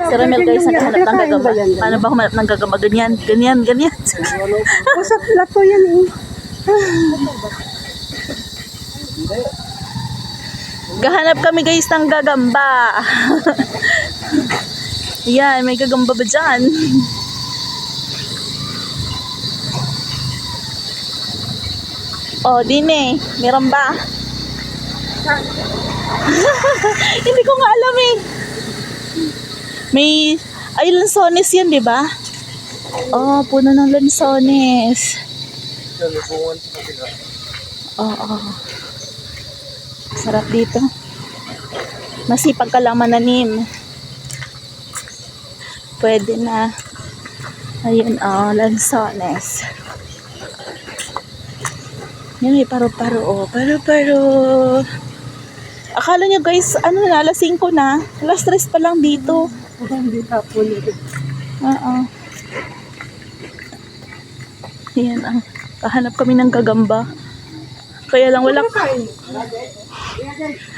Si Ramel guys, naghahanap ng gagamba. Paano ba humanap ng gagamba? Ganyan, ganyan, ganyan. Sa plato yan eh. Gahanap kami guys ng gagamba. Yan, may gagamba ba dyan? Oh, din eh. Meron ba? Hindi ko nga alam eh. May, ay lansones yan, di ba? Oh, puno ng lansones. Oo. Sarap dito. Masipag ka lang mananim. Pwede na. Ayun, oh, lansones. Yan, may paro-paro, oh. Paro-paro. Akala nyo guys, ano na, alas 5 na. Alas 3 pa lang dito. Hindi tapon eh. Oo. Yan, ang kahanap kami ng gagamba. Kaya lang wala.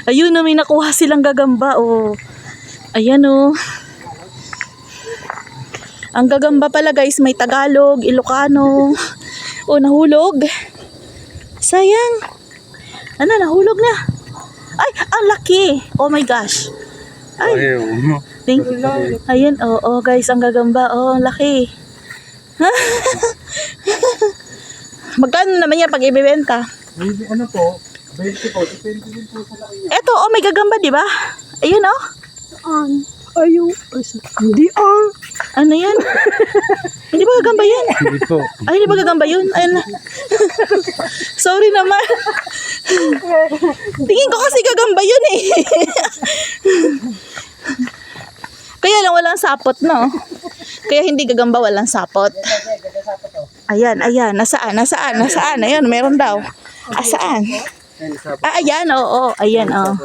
Ayun na, may nakuha silang gagamba, oh. Ayan, oh. Ang gagamba pala guys, may Tagalog, Ilocano. Oh, nahulog. Sayang. Ano, nahulog na. Ay, ang laki. Oh my gosh. Ay. Thank you. Ayun, oh, guys, ang gagamba. Oh, laki. Magkano naman yan pag ibibenta? Ano po? 20 po. Depende din po sa laki niya. Eto, oh, may gagamba, di ba? Ayun, oh. Saan? Ayun. Hindi ah. Ano yan? Hindi ba gagamba yan? Hindi po. Ay, hindi ba gagamba yun? Ayun na. Sorry naman. Tingin ko kasi gagamba yun eh. Kaya lang walang sapot, no? Kaya hindi gagamba, walang sapot. Ayan, ayan. Nasaan? Ayan, meron daw. Saan? Ayan, oo. Ayan, oo.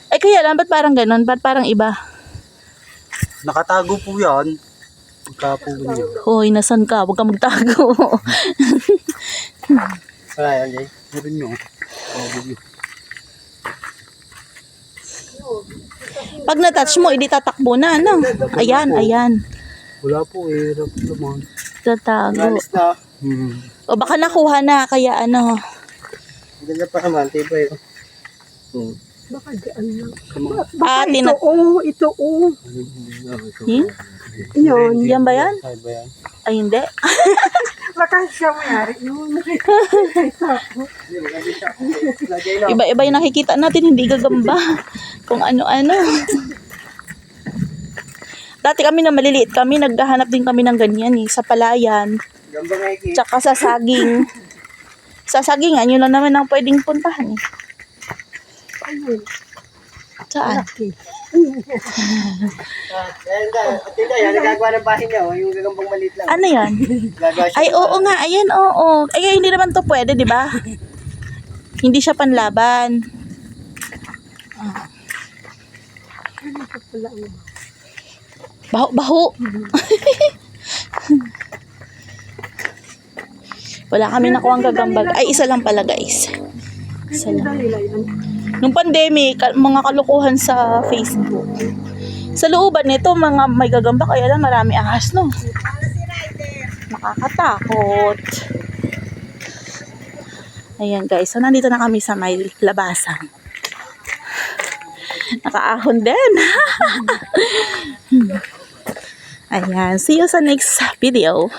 Ay, kaya lang, ba't parang ganun? Ba't parang iba? Nakatago po yan. Pagkapo niyo. Hoy, nasan ka? Huwag ka magtago. Wala yan, Jay. Meron nyo. Pag na-touch mo, hindi tatakbo na, no? Ayan, ayan. Wala po eh. Hirap naman. Tatago. Alis na. O baka nakuha na, kaya ano. Ganda pa naman. Tibay. Baka dyan lang. Baka ito oh. Hmm? Yun. Yan ba yan? Ay ba yan? Ay, hindi. Baka siya mayari yun. Iba-iba yung nakikita natin, hindi gagamba. Kung ano-ano. Dati kami na maliliit kami, naghahanap din kami ng ganyan eh, sa palayan. Gamba nga iki. Tsaka sa saging. Sa sagingan, yun lang naman ang pwedeng puntahan eh. Ayun. Saan? Yan, nagagawa ng bahay niya. Yung gagambang maliit lang. Ano yan? Ay, oo nga. Ayan, oo. Ay, hindi naman to pwede, di ba? Hindi siya panlaban. Baho. Wala kami nakuha ang gagambag. Ay, isa lang pala, guys. Isa lang. Nung pandemic, mga kalukuhan sa Facebook. Sa looban nito, mga may gagamba, kaya lang marami ahas, no? Nakakatakot. Ayan, guys. So, nandito na kami sa may labasan. Nakaahon din. Ayan. See you sa next video.